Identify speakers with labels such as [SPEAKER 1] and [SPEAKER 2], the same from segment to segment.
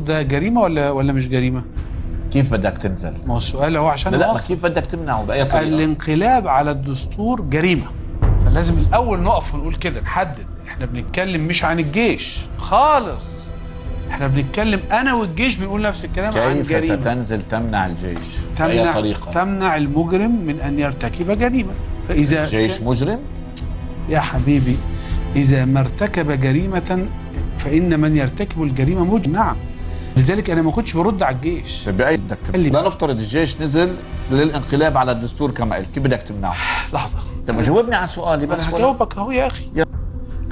[SPEAKER 1] ده جريمة ولا مش جريمة؟
[SPEAKER 2] كيف بدك تنزل؟
[SPEAKER 1] ما هو السؤال هو عشان
[SPEAKER 2] لا كيف بدك تمنعه بأي طريقة؟
[SPEAKER 1] الانقلاب على الدستور جريمة، فلازم الأول نقف ونقول كده نحدد. احنا بنتكلم مش عن الجيش خالص، احنا بنتكلم أنا والجيش بنقول نفس الكلام عن جريمة.
[SPEAKER 2] كيف ستنزل تمنع الجيش؟ بأي طريقة؟
[SPEAKER 1] تمنع المجرم من أن يرتكب جريمة. فإذا
[SPEAKER 2] الجيش مجرم؟
[SPEAKER 1] يا حبيبي إذا ما ارتكب جريمة فإن من يرتكب الجريمة مجرم. نعم، لذلك أنا ما كنتش برد على الجيش.
[SPEAKER 2] طيب بأي بدك تمنعه؟ لا نفترض الجيش نزل للانقلاب على الدستور كما قلت، كيف بدك تمنعه؟
[SPEAKER 1] لحظة،
[SPEAKER 2] طب جاوبني على سؤالي بس.
[SPEAKER 1] أنا هجاوبك أهو يا أخي.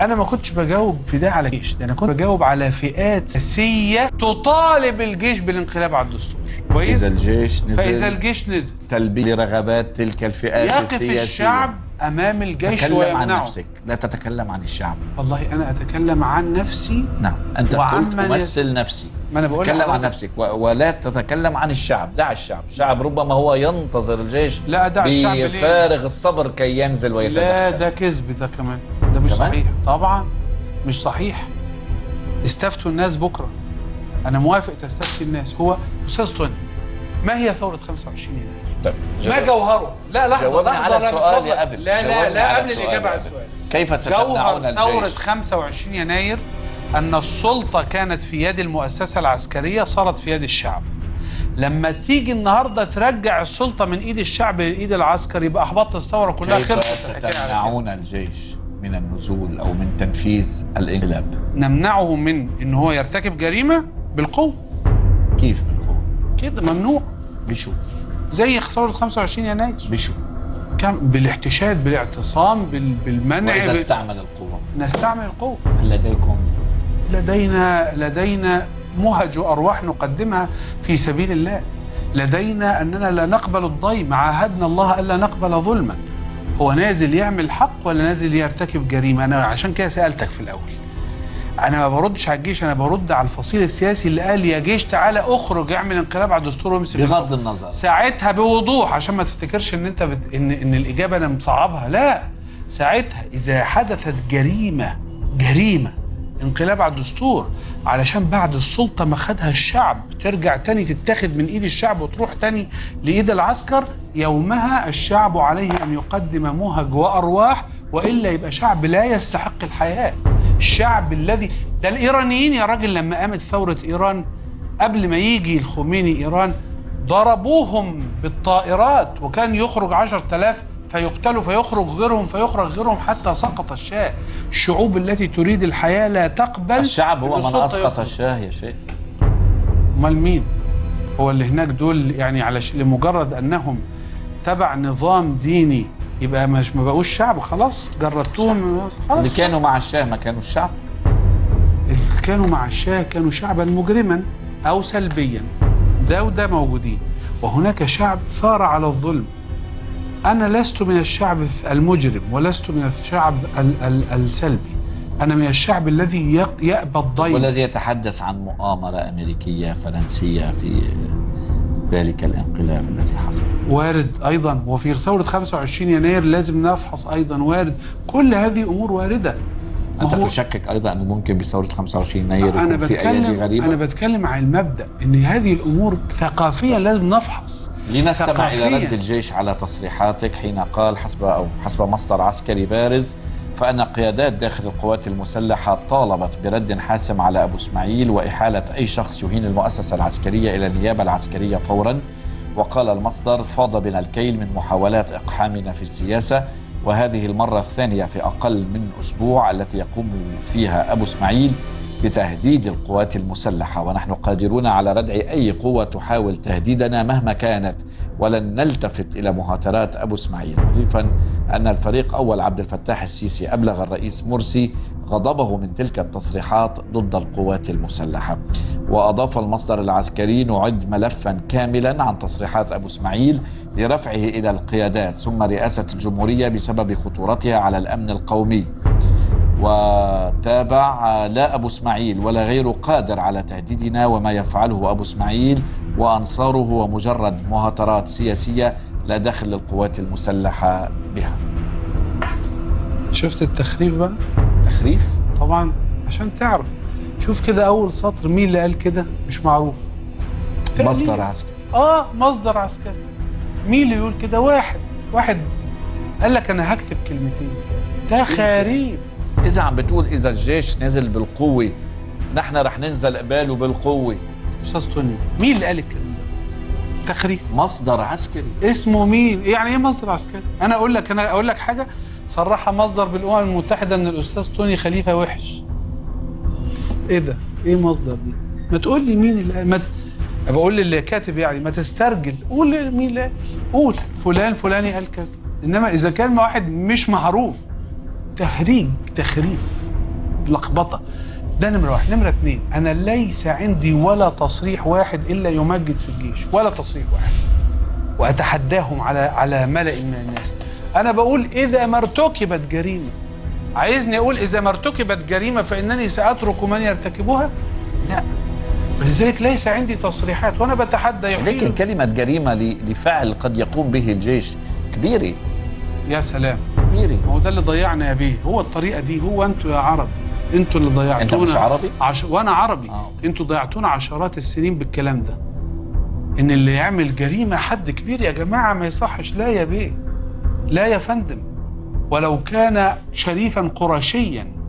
[SPEAKER 1] أنا ما كنتش بجاوب في ده على الجيش، ده أنا كنت بجاوب على فئات سياسية تطالب الجيش بالانقلاب على الدستور. كويس؟
[SPEAKER 2] إذا الجيش نزل،
[SPEAKER 1] فإذا الجيش نزل
[SPEAKER 2] تلبية رغبات تلك الفئات السياسية،
[SPEAKER 1] يقف الشعب أمام الجيش
[SPEAKER 2] تكلم
[SPEAKER 1] ويمنعه.
[SPEAKER 2] عن نفسك، لا تتكلم عن الشعب.
[SPEAKER 1] والله أنا أتكلم عن نفسي.
[SPEAKER 2] نعم، أنت قلت أمثل نفسي.
[SPEAKER 1] ما أنا بقول
[SPEAKER 2] تتكلم عن نفسك ولا تتكلم عن الشعب. دع الشعب، الشعب ربما هو ينتظر الجيش
[SPEAKER 1] لا دع الشعب
[SPEAKER 2] بفارغ الصبر كي ينزل ويتدخل.
[SPEAKER 1] لا ده كذب، ده كمان ده مش صحيح. طبعا مش صحيح. استفتوا الناس بكرة، أنا موافق تستفتي الناس. هو أستاذ طني، ما هي ثورة 25 يناير؟
[SPEAKER 2] طيب
[SPEAKER 1] ما جوهره؟ لا لحظة
[SPEAKER 2] على سؤالي قبل.
[SPEAKER 1] لا قبل الإجابة على السؤال.
[SPEAKER 2] كيف ستمنعون
[SPEAKER 1] الجيش؟ ثورة 25 يناير أن السلطة كانت في يد المؤسسة العسكرية، صارت في يد الشعب. لما تيجي النهارده ترجع السلطة من إيد الشعب لإيد العسكر، يبقى أحبطت الثورة كلها.
[SPEAKER 2] كيف ستمنعون الجيش من النزول أو من تنفيذ الانقلاب؟
[SPEAKER 1] نمنعه من إن هو يرتكب جريمة بالقوة.
[SPEAKER 2] كيف بالقوة؟
[SPEAKER 1] كده ممنوع.
[SPEAKER 2] بشو؟
[SPEAKER 1] زي ثورة 25 يناير.
[SPEAKER 2] بشو؟
[SPEAKER 1] بالاحتشاد، بالاعتصام، بالمنع.
[SPEAKER 2] وإذا استعمل القوة؟
[SPEAKER 1] نستعمل القوة.
[SPEAKER 2] هل لديكم؟
[SPEAKER 1] لدينا مهج وأرواح نقدمها في سبيل الله. لدينا أننا لا نقبل الضيم، عاهدنا الله ألا نقبل ظلما. هو نازل يعمل حق ولا نازل يرتكب جريمة؟ أنا عشان كده سألتك في الأول. أنا ما بردش على الجيش، أنا برد على الفصيل السياسي اللي قال يا جيش تعالى اخرج اعمل انقلاب على الدستور وامسك.
[SPEAKER 2] بغض النظر
[SPEAKER 1] ساعتها بوضوح، عشان ما تفتكرش ان انت ان الاجابه انا مصعبها. لا، ساعتها اذا حدثت جريمه انقلاب على الدستور، علشان بعد السلطه ما خدها الشعب ترجع تاني تتاخد من ايد الشعب وتروح تاني لايد العسكر، يومها الشعب عليه ان يقدم مهج وارواح، والا يبقى شعب لا يستحق الحياه. الشعب الذي ده الايرانيين يا راجل، لما قامت ثوره ايران قبل ما يجي الخميني ايران ضربوهم بالطائرات، وكان يخرج 10,000 فيقتلوا، فيخرج غيرهم حتى سقط الشاه. الشعوب التي تريد الحياه لا تقبل.
[SPEAKER 2] الشعب هو من اسقط الشاه يا شيخ.
[SPEAKER 1] امال مين؟ هو اللي هناك دول يعني لمجرد انهم تبع نظام ديني يبقى ما بقوش شعب؟ خلاص جردتوهم خلاص.
[SPEAKER 2] اللي كانوا مع الشاه ما كانوا الشعب؟
[SPEAKER 1] اللي كانوا مع الشاه كانوا شعبا مجرما او سلبيا. ده وده موجودين، وهناك شعب ثار على الظلم. أنا لست من الشعب المجرم ولست من الشعب السلبي، أنا من الشعب الذي يأبى الضيم،
[SPEAKER 2] والذي يتحدث عن مؤامرة أمريكية فرنسية في ذلك الانقلاب الذي حصل.
[SPEAKER 1] وارد أيضا، وفي ثورة 25 يناير لازم نفحص أيضا، وارد. كل هذه أمور واردة.
[SPEAKER 2] أنت تشكك أيضا أنه ممكن بثورة 25 يناير يكون في أيادي غريبة؟
[SPEAKER 1] أنا بتكلم عن المبدأ، إن هذه الأمور ثقافيا لازم نفحص.
[SPEAKER 2] لنستمع إلى رد الجيش على تصريحاتك حين قال حسب مصدر عسكري بارز فأن قيادات داخل القوات المسلحة طالبت برد حاسم على أبو إسماعيل وإحالة أي شخص يهين المؤسسة العسكرية إلى النيابة العسكرية فورا. وقال المصدر فاض بنا الكيل من محاولات إقحامنا في السياسة، وهذه المرة الثانية في أقل من أسبوع التي يقوم فيها أبو إسماعيل بتهديد القوات المسلحة، ونحن قادرون على ردع أي قوة تحاول تهديدنا مهما كانت، ولن نلتفت إلى مهاترات أبو إسماعيل. مضيفا أن الفريق أول عبد الفتاح السيسي أبلغ الرئيس مرسي غضبه من تلك التصريحات ضد القوات المسلحة. وأضاف المصدر العسكري نعد ملفا كاملا عن تصريحات أبو إسماعيل لرفعه إلى القيادات ثم رئاسة الجمهورية بسبب خطورتها على الأمن القومي. وتابع لا أبو إسماعيل ولا غيره قادر على تهديدنا، وما يفعله أبو إسماعيل وأنصاره هو مجرد مهاترات سياسية لا دخل للقوات المسلحة بها.
[SPEAKER 1] شفت التخريف بقى؟
[SPEAKER 2] تخريف؟
[SPEAKER 1] طبعا عشان تعرف شوف كده اول سطر مين اللي قال كده؟ مش معروف.
[SPEAKER 2] مصدر عسكري.
[SPEAKER 1] مصدر عسكري. مين اللي يقول كده؟ واحد قال لك انا هكتب كلمتين. تخاريف.
[SPEAKER 2] اذا عم بتقول اذا الجيش نزل بالقوه نحن رح ننزل قباله بالقوه.
[SPEAKER 1] استاذ توني مين اللي قال الكلام ده؟ تخريف.
[SPEAKER 2] مصدر عسكري.
[SPEAKER 1] اسمه مين؟ يعني ايه مصدر عسكري؟ انا اقول لك حاجه صرحها مصدر بالامم المتحده ان الاستاذ توني خليفه وحش. ايه ده؟ ايه مصدر دي؟ ما تقول لي مين اللي بقول اللي كاتب، يعني ما تسترجل، قول مين اللي قول فلان فلاني قال كذا. انما اذا كان واحد مش معروف، تخريف، لخبطه. ده نمره واحد. نمره اتنين، انا ليس عندي ولا تصريح واحد الا يمجد في الجيش، ولا تصريح واحد، واتحداهم على ملأ من الناس. انا بقول اذا ما ارتكبت جريمه. عايزني اقول اذا ما ارتكبت جريمه فانني ساترك من يرتكبها؟ لا. ولذلك ليس عندي تصريحات، وانا بتحدى
[SPEAKER 2] لكن كلمه جريمه لفعل قد يقوم به الجيش كبيره.
[SPEAKER 1] يا سلام،
[SPEAKER 2] كبيره.
[SPEAKER 1] ما هو ده اللي ضيعنا يا بيه، هو الطريقه دي. هو انتوا يا عرب، انتوا اللي ضيعتونا.
[SPEAKER 2] انت مش عربي؟
[SPEAKER 1] وانا عربي. انتوا ضيعتونا عشرات السنين بالكلام ده، ان اللي يعمل جريمه حد كبير. يا جماعه ما يصحش. لا يا بيه، لا يا فندم، ولو كان شريفا قرشيا.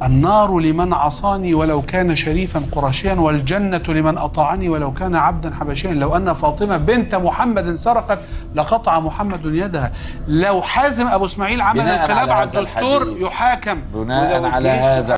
[SPEAKER 1] النار لمن عصاني ولو كان شريفا قرشيا، والجنة لمن أطاعني ولو كان عبدا حبشيا. لو أن فاطمة بنت محمد سرقت لقطع محمد يدها. لو حازم أبو اسماعيل عمل انقلاب على الدستور يحاكم
[SPEAKER 2] بناء على هذا